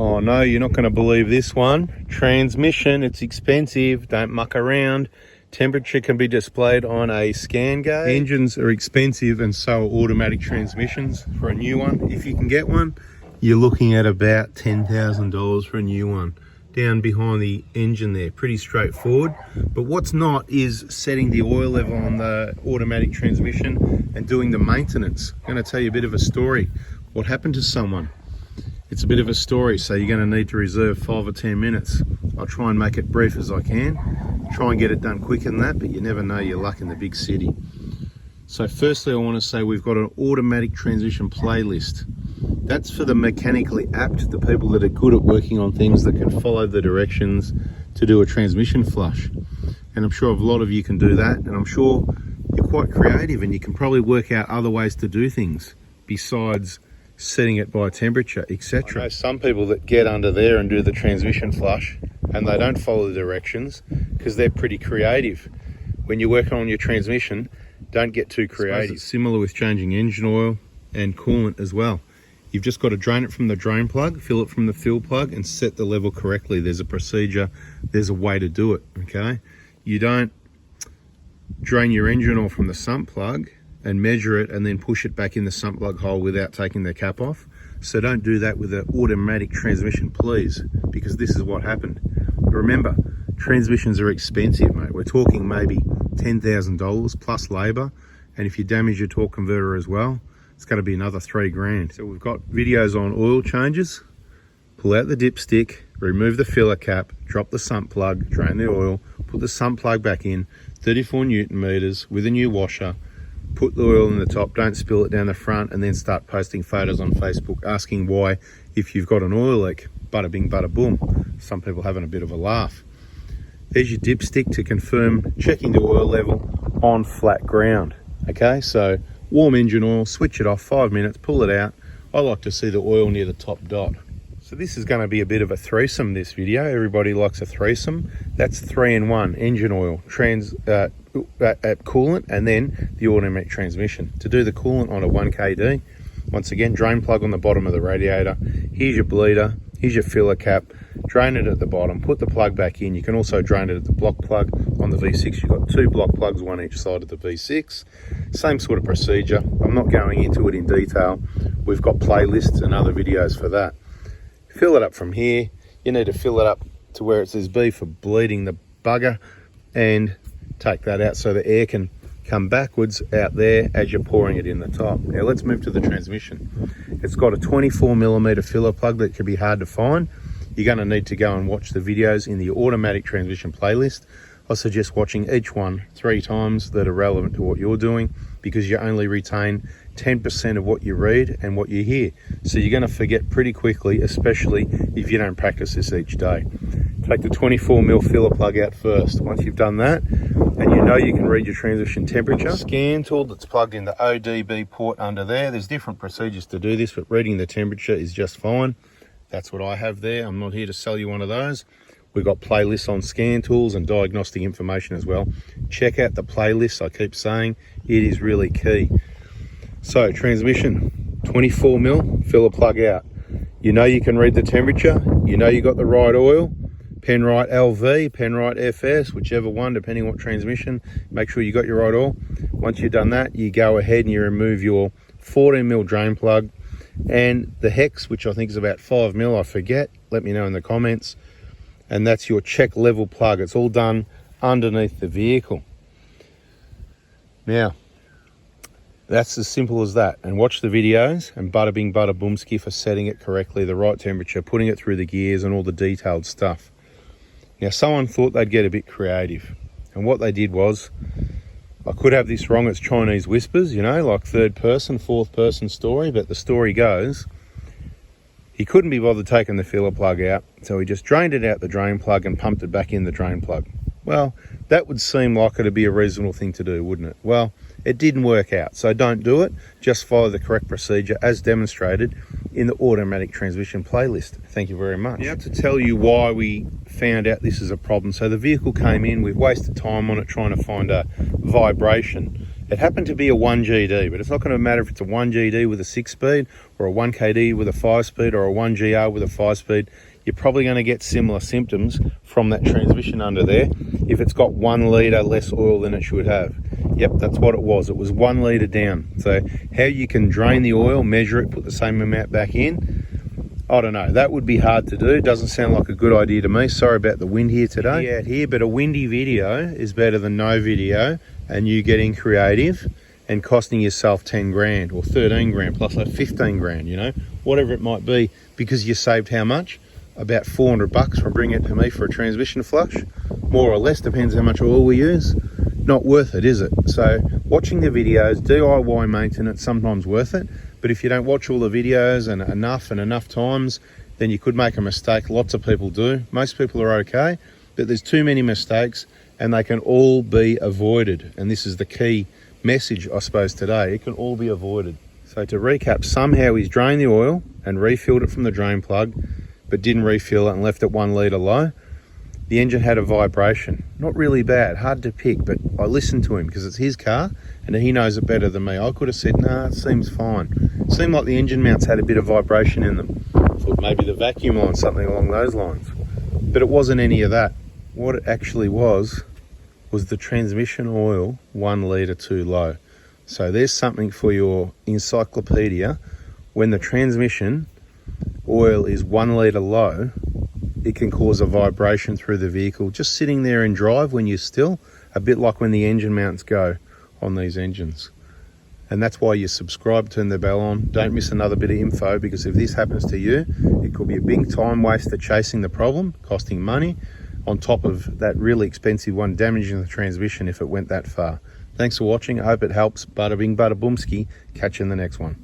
Oh no, you're not going to believe this one. Transmission, it's expensive, don't muck around. Temperature can be displayed on a scan gauge. Engines are expensive and so are automatic transmissions for a new one. If you can get one, you're looking at about $10,000 for a new one. Down behind the engine there, pretty straightforward. But what's not is setting the oil level on the automatic transmission and doing the maintenance. I'm going to tell you a bit of a story. What happened to someone? It's a bit of a story, so you're going to need to reserve 5 or 10 minutes. I'll try and make it brief as I can. Try and get it done quicker than that, but you never know your luck in the big city. So firstly, I want to say we've got an automatic transmission playlist. That's for the mechanically apt, the people that are good at working on things that can follow the directions to do a transmission flush. And I'm sure a lot of you can do that, and I'm sure you're quite creative and you can probably work out other ways to do things besides setting it by temperature, etc. I know some people that get under there and do the transmission flush and they don't follow the directions because they're pretty creative. When you're working on your transmission, don't get too creative. It's similar with changing engine oil and coolant as well. You've just got to drain it from the drain plug, fill it from the fill plug, and set the level correctly. There's a procedure, there's a way to do it, okay? You don't drain your engine oil from the sump plug and measure it and then push it back in the sump plug hole without taking the cap off. So don't do that with an automatic transmission, please, because this is what happened. Remember, transmissions are expensive, mate. We're talking maybe $10,000 plus labor, and if you damage your torque converter as well, it's going to be another $3,000. So we've got videos on oil changes. Pull out the dipstick, remove the filler cap, drop the sump plug, drain the oil, put the sump plug back in, 34 Newton meters with a new washer, put the oil in the top, don't spill it down the front, and then start posting photos on Facebook asking why if you've got an oil leak. Bada bing, bada boom. Some people having a bit of a laugh. There's your dipstick to confirm checking the oil level on flat ground. Okay, so warm engine oil, switch it off, 5 minutes, pull it out. I like to see the oil near the top dot. So this is going to be a bit of a threesome, this video. Everybody likes a threesome. That's 3-in-1, engine oil, coolant, and then the automatic transmission. To do the coolant on a 1kd, once again, drain plug on the bottom of the radiator. Here's your bleeder, here's your filler cap. Drain it at the bottom, put the plug back in. You can also drain it at the block plug on the V6. You've got 2 block plugs, one each side of the V6. Same sort of procedure. I'm not going into it in detail. We've got playlists and other videos for that. Fill it up from here. You need to fill it up to where it says B for bleeding the bugger, and take that out so the air can come backwards out there as you're pouring it in the top. Now let's move to the transmission. It's got a 24mm filler plug that can be hard to find. You're going to need to go and watch the videos in the automatic transmission playlist. I suggest watching each one 3 times that are relevant to what you're doing, because you only retain 10% of what you read and what you hear. So you're going to forget pretty quickly, especially if you don't practice this each day. Take the 24mm filler plug out first. Once you've done that, and you know you can read your transmission temperature, scan tool that's plugged in the ODB port under there. There's different procedures to do this, but reading the temperature is just fine. That's what I have there. I'm not here to sell you one of those. We've got playlists on scan tools and diagnostic information as well. Check out the playlists, I keep saying. It is really key. So transmission, 24mm, filler plug out. You know you can read the temperature. You know you got the right oil. Penrite LV, Penrite FS, whichever one, depending on what transmission. Make sure you got your right oil. Once you've done that, you go ahead and you remove your 14mm drain plug and the hex, which I think is about 5mm, I forget. Let me know in the comments. And that's your check level plug. It's all done underneath the vehicle. Now, that's as simple as that. And watch the videos, and bada bing, bada boomski for setting it correctly, the right temperature, putting it through the gears and all the detailed stuff. Now, someone thought they'd get a bit creative. And what they did was, I could have this wrong, it's Chinese whispers, you know, like 3rd person, 4th person story, but the story goes, he couldn't be bothered taking the filler plug out, so he just drained it out the drain plug and pumped it back in the drain plug. Well, that would seem like it'd be a reasonable thing to do, wouldn't it? Well, it didn't work out, so don't do it. Just follow the correct procedure as demonstrated in the automatic transmission playlist. Thank you very much. Now to tell you why we found out this is a problem. So the vehicle came in, we've wasted time on it trying to find a vibration. It happened to be a 1GD, but it's not going to matter if it's a 1GD with a 6-speed or a 1KD with a 5-speed or a 1GR with a 5-speed. You're probably going to get similar symptoms from that transmission under there if it's got 1 litre less oil than it should have. Yep, that's what it was. It was 1 litre down. So how you can drain the oil, measure it, put the same amount back in, I don't know. That would be hard to do. Doesn't sound like a good idea to me. Sorry about the wind here today. Out here, but a windy video is better than no video and you getting creative and costing yourself 10 grand or 13 grand plus like 15 grand, you know, whatever it might be, because you saved how much? About 400 bucks from bringing it to me for a transmission flush, more or less, depends how much oil we use. Not worth it, is it? So watching the videos, DIY maintenance, sometimes worth it, but if you don't watch all the videos and enough times, then you could make a mistake. Lots of people do. Most people are okay, but there's too many mistakes and they can all be avoided. And this is the key message, I suppose, today. It can all be avoided. So to recap, somehow he's drained the oil and refilled it from the drain plug, but didn't refill it and left it 1 litre low. The engine had a vibration. Not really bad, hard to pick, but I listened to him because it's his car and he knows it better than me. I could have said, nah, it seems fine. It seemed like the engine mounts had a bit of vibration in them. Thought maybe the vacuum line, something along those lines. But it wasn't any of that. What it actually was the transmission oil 1 litre too low. So there's something for your encyclopedia. When the transmission oil is 1 litre low, it can cause a vibration through the vehicle just sitting there in drive when you're still, a bit like when the engine mounts go on these engines. And that's why you subscribe, turn the bell on, don't miss another bit of info, because if this happens to you, it could be a big time waster chasing the problem, costing money, on top of that really expensive one damaging the transmission if it went that far. Thanks for watching. I hope it helps. Bada bing, bada boomski. Catch you in the next one.